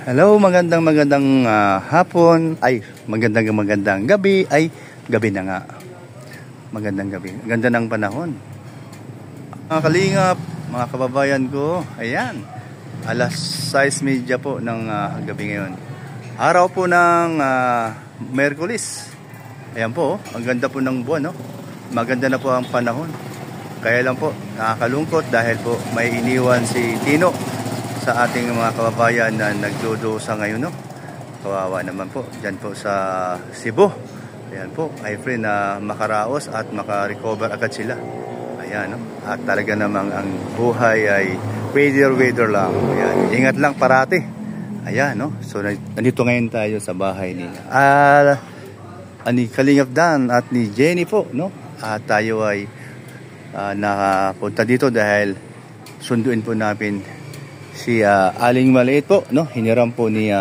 Hello, magandang hapon, ay magandang gabi, ay gabi na nga. Magandang gabi, ganda ng panahon. Mga kalingap, mga kababayan ko, ayan, alas 6:30 po ng gabi ngayon. Araw po ng Miyerkules. Ayan po, ang ganda po ng buwan, no? Maganda na po ang panahon. Kaya lang po, nakakalungkot dahil po may iniwan si Tino sa ating mga kababayan na nagdudusa ngayon, no? Kawawa naman po dyan po sa Cebu. Ayan po, I pray na makaraos at makarecover agad sila. Ayan, no? At talaga namang ang buhay ay weather lang. Ayan, ingat lang parati. Ayan, no? So nandito ngayon tayo sa bahay ni Kalingap Dan at ni Jenny po, no? At tayo ay nakapunta dito dahil sunduin po namin si Aling Maliit po, no? Hiniram po ni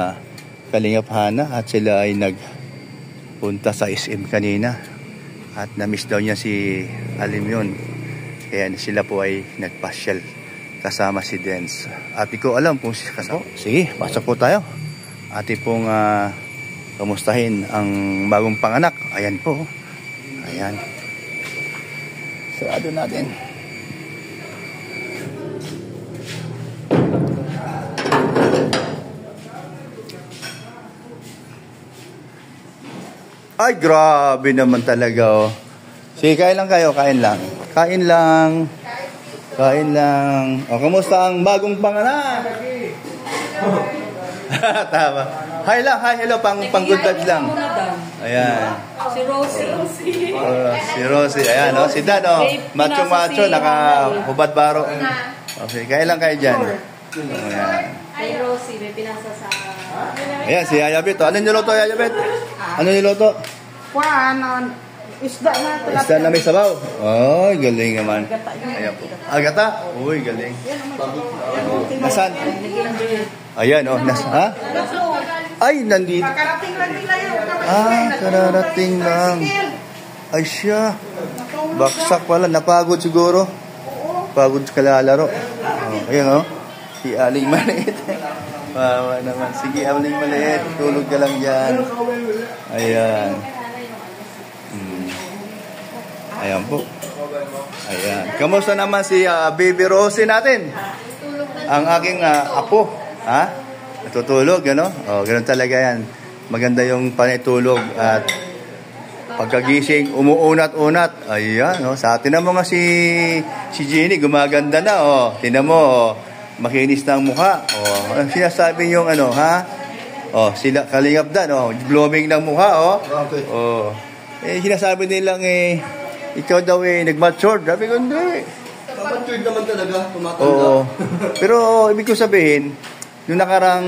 Kalingap Hana at sila ay nagpunta sa SM kanina at na-miss daw niya si Alim yun. Kaya sila po ay nagpasyal kasama si Dance. At di ko alam kung kasama. Sige, pasok po tayo. Ati pong kamustahin ang bagong panganak. Ayan po. Ayan. Sarado natin. Ay, grabe naman talaga, oh. Sige, kain lang kayo, kain lang. Kain lang. Kain lang. O, kamusta ang bagong panganak? Tama. Hi lang, hi, hello, pang good vibes lang. Ayan. Si Rosie. Si Rosie, ayan, oh. Si Dan, oh. Macho, nakahubad baro. Okay, kain lang kayo dyan. Ayan. Ay, Rosie, may pinasa sa... Ayan, si Yayabit. Ano niluto, Yayabit? Ano niluto? Isda na. Isda na may sabaw. Oh, galing naman. Ayan po. Agata? Uy, galing. Nasaan? Ayan, oh. Ha? Ay, nandito. Kakarating lang nila yun. Kararating lang. Ay, siya. Baksak pala. Napagod siguro. Pagod kalalaro. Oh, ayan, oh. Si Aling Maliit. Wawa naman. Sige, Aling Maliit. Tulog ka lang dyan. Ayan. Ayan po. Ayan. Kamusta naman si Baby Rosie natin? Ang aking apo. Ha? Natutulog, gano? Oh, ganun talaga yan. Maganda yung panitulog at pagkagising, umuunat-unat. Ayan, oh. Sa atin mo nga si Jenny, gumaganda na, oh. Tinan mo, oh. Makinis na ang mukha. Oh, ang sinasabi yung ano, ha? Oh, sila Kalingap Dan, oh, blooming ng mukha, oh. Oh. Sinasabi nilang ikaw daw nag-mature. Sabi ko, hindi. Matured naman talaga, tumatanda. Oo. Pero ibig ko sabihin, yung nakarang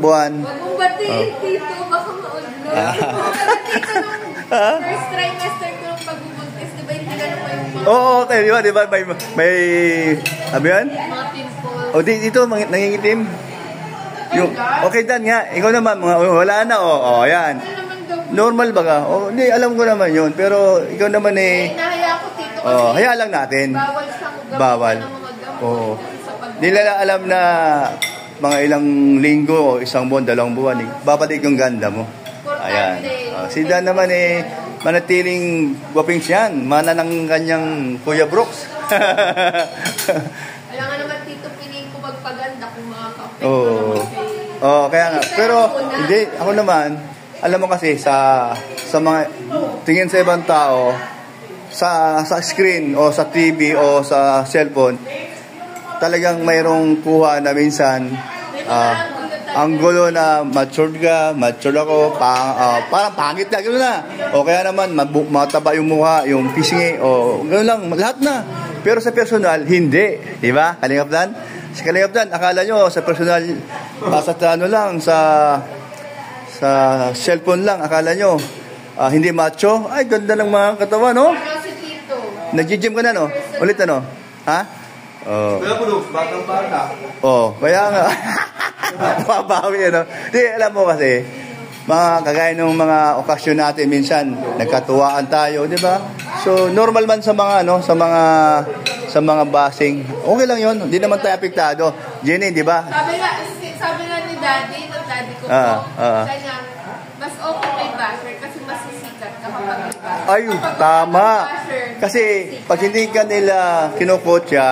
buwan. Wag mong batiin, Tito. Baka maulog. First trimester ko nung pagbubuntis, di ba hindi ganun pa yung mga... Oo, okay, di ba? May sabi yan? Mga pimples. O, dito, nangingitim. Yung, okay, Dan nga. Ikaw naman, wala na, oh, ayan. Normal ba ka? Oh, hindi, alam ko naman yun. Pero ikaw naman Nahaya ko, Tito, kasi hayaan lang natin. bawal siyang gamitin Bawal. ng mga gamot. Oo. Sa pag- Hindi nila alam na mga ilang linggo o isang buwan, 2 buwan, babalik yung ganda mo. Ayan. Si Dan naman manatiling gwaping siyan. Mana ng kanyang Kuya Brooks. Kaya nga naman, Tito, piling ko magpaganda kung makaka-affect Oo. Oo, kaya nga. Pero hindi, ako naman, alam mo kasi sa mga tingin sa ibang tao, sa screen o sa TV o sa cellphone, talagang mayroong kuha na minsan ang gulo na matured ka, mature ako, parang pangit na, gano'n na. O kaya naman, mataba yung mukha, yung pisngi, o gano'n lang, lahat na. Pero sa personal, hindi. Di ba? Kalingap Dan? Si Kalingap Dan, akala nyo sa personal, sa cellphone lang, akala nyo, hindi macho. Ay, ganda ng mga katawan, no? Si Tito. Nag-gym ka na, no? Ulit, ano? Ha? Oh. Kaya po, batang bata. Oh, kaya nga. Mabawi, ano? Di, alam mo kasi, mga kagaya ng mga okasyon natin minsan, nagkatuwaan tayo, di ba? So, normal man sa mga, sa mga basing. Okay lang 'yon, hindi naman tayo apektado. Jenny, di ba? Sabi daddy ko po. Kanya, mas okay may basher kasi mas sisikat ka kapag may basher. Ay, Kapag tama. may basher, Kasi pag hindi ka nila kinukutya,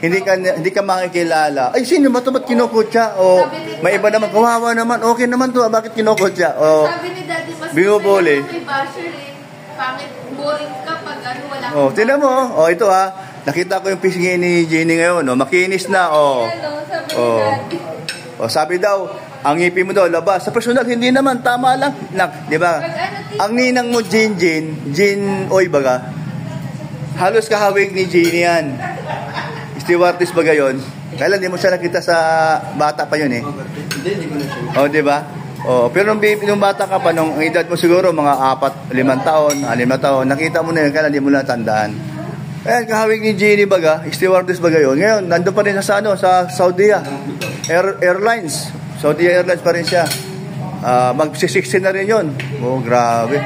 hindi ka makikilala. Ay, sino ba ito? Ba't kinukutya? O, may iba naman, kawawa naman. Okay naman to. Bakit kinukutya? O, sabi ni daddy, mas binubuli. may basher eh. Pangit, boring ka pag wala kang Oh, tingnan mo. Oh, ito nakita ko yung pisngi ni Jenny ngayon. Oh, makinis na. Oh. sabi ni Oh. daddy. Oh, sabi daw, ang ngipin mo daw labas. Sa personal, hindi naman. Tama lang. Di ba? Ang ninang mo, Jean Oy baga. Halos kahawig ni Jenny yan. Stewardess baga yun. Kailan di mo siya nakita sa bata pa yun eh. Hindi ko na siya. Oh, di ba? Oh, pero nung bata ka pa, nung edad mo siguro mga 4, 5 taon, 6 taon, nakita mo na yun, kailan di mo na tandaan. Ayan, kahawig ni Jenny baga, stewardess baga yun. Ngayon, nandun pa rin sa Saudi Airlines. Saudi Airlines pa rin siya. Mag-16 na rin yun. Oh, grabe.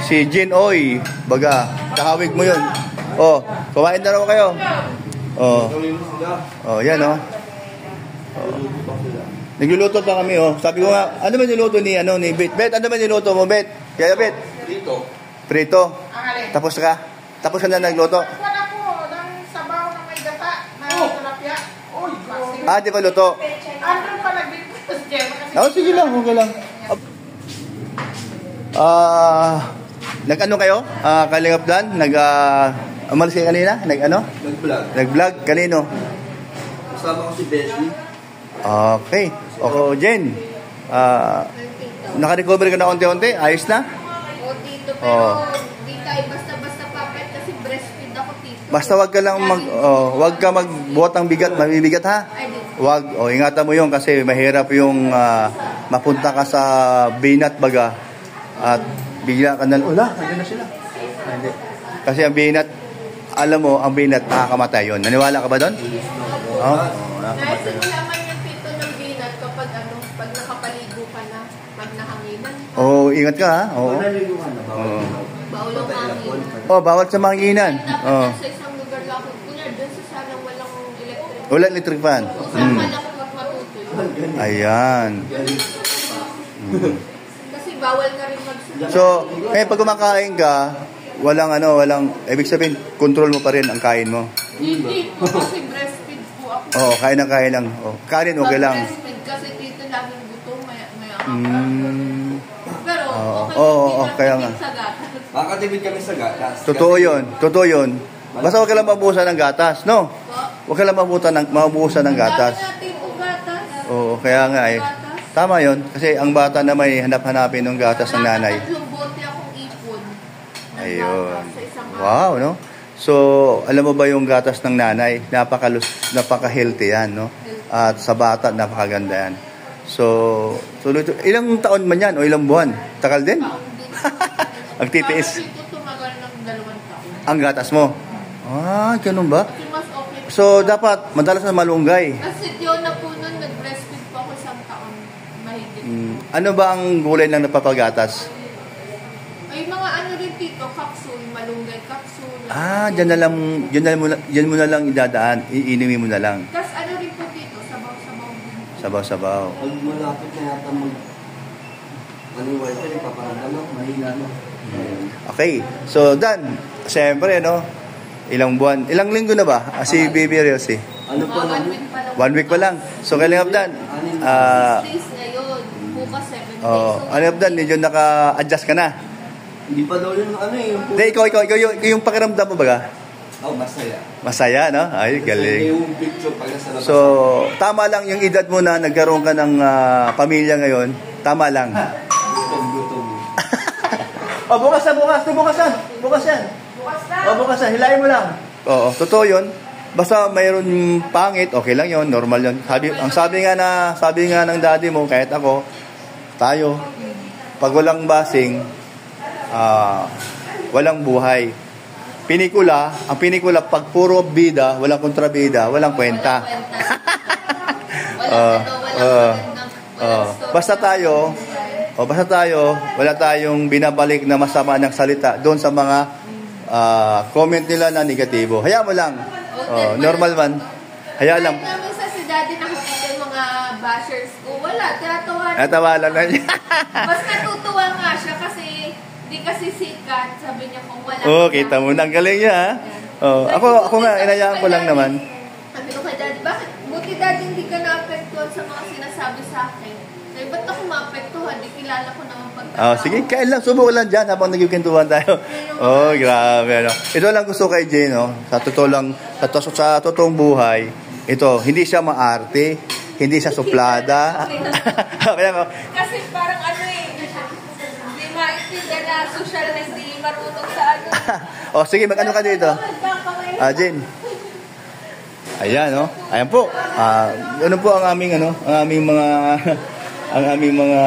Si Jean Oy baga, kahawig mo yun. Oh, kumain na raw kayo. Oh, yan oh. Nagluluto pa kami oh. Sabi ko nga, ano ba niluto ni Bet? Bet, ano ba niluto mo, Bet? Kaya Bet? Prito. Tapos ka na nagluto? Wala po, ng sabaw na may gata na tilapia. Ah, di ba luto? Andun pa nagbibigos dyan. Sige lang, okay lang. Nag-ano kayo? Kalingap Dan? Umalis kayo kanina? Nag-vlog. Nag-vlog? Kanino? Kasama ko si Bessie. Okay. O, Jen. Naka-recover ka na unti-unti? Ayos na? O, tito, pero di tayo basta-basta papet kasi breastfeed ako, tito. Basta wag ka magbuhat ng bigat, mabibigat ha. Ay, di. Wag, ingatan mo 'yon kasi mahirap yung mapunta ka sa binat baga at bigla ka na, nandiyan na sila. Hindi. Kasi ang binat, alam mo, ang binat nakakamatay 'yon. Naniwala ka ba doon? Oh. Dahil sinulaman yung tito ng binat kapag pag nakapaligo ka na, pag nahanginan. Oh, ingat ka ha. Oo. Bawal ang hangin. Oh, bawal sa manginan. Dapat Oh. sa isang lugar lang ako. Kunya, dun sa salang walang electric. Wala electric fan. Saan man ako matutoy. Ayan. Kasi bawal na rin magsulat. So, pag kumakain ka, walang, ibig sabihin, control mo pa rin ang kain mo. Hindi po kasi breastfeed po ako. Oo, kain lang. Oh, kanin, okay lang. Breastfeed kasi dito laging gutom, maya Pero okay nga. sa gatas. Makakatipid kami sa gatas. Totoo yun. Basta huwag ka lang mabuhusan ng gatas, no? Huwag ka lang mabuhusan ng gatas. Dami natin po gatas. Oo, kaya nga eh. Tama yun, kasi ang bata na may hanap-hanapin ng gatas ng nanay. Tatlong bote akong ipon. Ayun. Sa isang Wow, no? So, alam mo ba yung gatas ng nanay? Napaka-healthy yan, no? At sa bata, napakaganda yan. So, ilang taon man yan o ilang buwan? Takal din? Ang titiis. Parang dito tumagal ng 2 taon. Ang gatas mo? Ganun ba? Kasi mas okay. So, dapat madalas na malunggay. Kasi yun na po nun, nag-breastfeed po ako 1 taon mahigit. Ano ba ang gulay ng napapagatas? Ay, mga rin dito, capsule, malunggay capsule. Diyan mo na lang idadaan, iiniwi mo na lang. Tapos rin po dito, sabaw-sabaw din. Sabaw-sabaw. Pag malapit na yata maniwala ka rin, paparamdam mahina na. Okay. So, Dan, siyempre, no? Ilang linggo na ba? Si Baby Rosie? Ano pa Mga 1 naman? week pa lang. 1 week pa lang. So, kalingap Dan. 6 days ngayon. Bukas 7 days. Kalingap Dan, medyo naka-adjust ka na. Hindi pa daw yun yung Hindi, ikaw yung pakiramdam mo baga? masaya. Masaya, no? Ay, galing. Yung picture pag nasa labas. So, tama lang yung edad mo na nagkaroon ka ng pamilya ngayon. Tama lang. Gutom. Bukas yan. Bukas yan. Bukas yan. Hilahin mo lang. Oo, totoo yun. Basta mayroon pangit, okay lang yun. Normal yun. Sabi nga ng daddy mo, kahit ako, tayo, pag walang basing, walang buhay. Ang pelikula, pag puro bida, walang kontrabida, walang kwenta. Basta tayo, wala tayong binabalik na masama ng salita doon sa mga comment nila na negatibo. Hayaan mo lang. Normal man. Hayaan lang. Kahit namin si daddy nakikita yung mga bashers ko, wala Wala, tinatawanan. Natawalan na niya. Mas natutuwa nga siya kasi di kasi sikat. Sabi niya kung wala. Oo, kita mo na. Ang galing niya, ha? Oh, ako nga, inayaan ko lang naman. Sabi ko kay Daddy, bakit? Buti Daddy hindi ka naapektuhan sa mga sinasabi sa akin. Sabi, ba't ako maapektuhan? Di kilala ko naman pagkatao. Sige, kain lang. Subukan lang dyan habang nagkikintuhan tayo. Oh, grabe. Ano. Ito lang gusto kay Jane, no? Sa totoo lang, sa totoong buhay, ito, hindi siya maarte, hindi siya suplada. Kaya ko, Kasi parang ano eh, hindi maintindihan na social na hindi marunong sa ano. oh, sige, mag-ano ka dito? Jane. Ayan, no? Ayan po. Ano po ang aming, ang aming mga, ang aming mga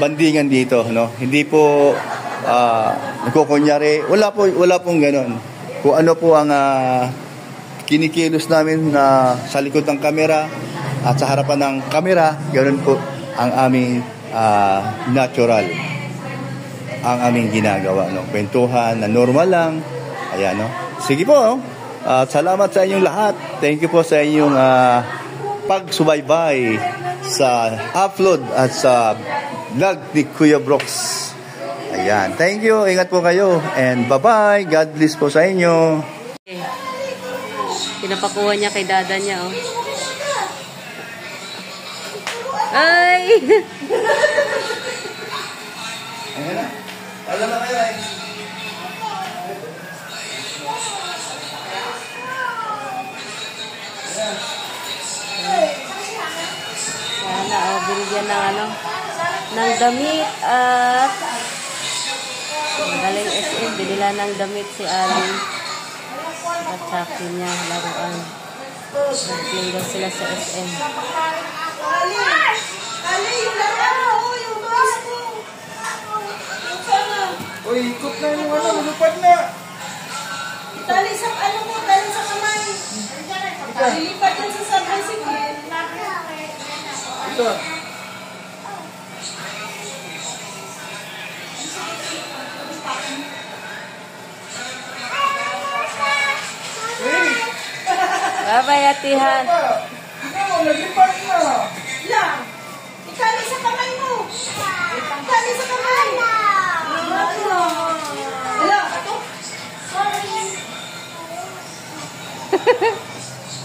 bandingan dito, no? Hindi po, nagkukunyari. Wala pong ganon. Kung ano po ang, kinikilos namin sa likod ng kamera at sa harapan ng kamera, ganoon po ang aming natural, ang aming ginagawa, no? Kwentuhan na normal lang. Ayan, no? Sige po, no? Salamat sa inyong lahat. Thank you po sa inyong pagsubaybay sa upload at sa vlog ni Kuya Brooks. Ayan, thank you. Ingat po kayo and bye-bye. God bless po sa inyo. Pinapakuha niya kay dada niya, oh. Ay! Ayan na. Alam na kayo, eh. Sana, oh, binigyan ng ng damit at galing SM, binila ng damit si Ali at sakin niya, laruan. Nag-play daw sila sa SM. Uy, ikot na yung lupad na. Tali sa kamay. Lilipat yan sa bicycle. Ito. Bye-bye, Atihan. Naglipat na. Lang. Itali sa kamay mo. Itali sa kamay. Hala, ito. Sorry.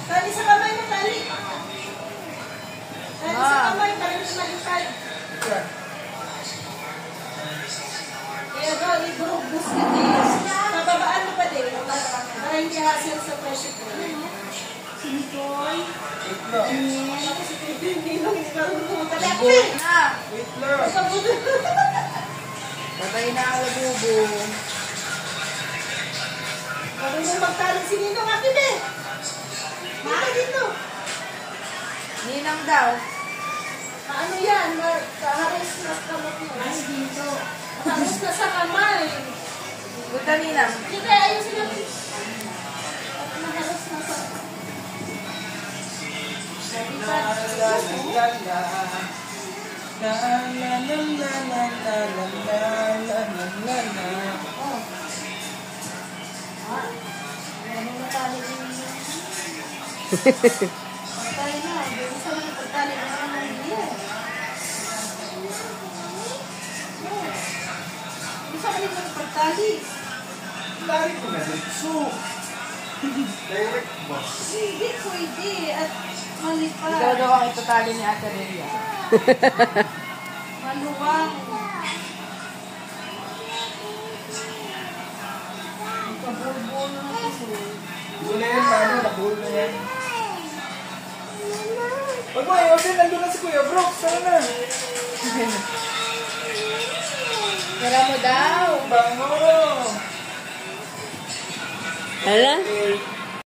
Tali sa kamay mo, tali. Tali sa kamay, para hindi malipad. Kaya daw, i-group boost ka din. Pababaan mo pa din. Para hindi hasil sa pressure ko. Sinikoy. Hindi lang marunong talaga. Wait lang. Babay na ang labubo. Marunong magtaling si Ninong akin eh. Maka dito. Ninang daw. Ano yan? Kaharis na sa kamot mo. Ay, dito. Kaharis na sa kamay. Buta Ninang. Hindi kaya ayusin natin. Kaharis na sa kamay. Hindi pwede at malipad. Ikaw daw ang itatali ni Ate Relia. Maluwang. Kabulbul na kasi. Bula yan, mano. Nabul na yan. Pag mo, ayusin. Nandun na si Kuya Brooks. Saan na? Tara mo daw. Bango! Hala?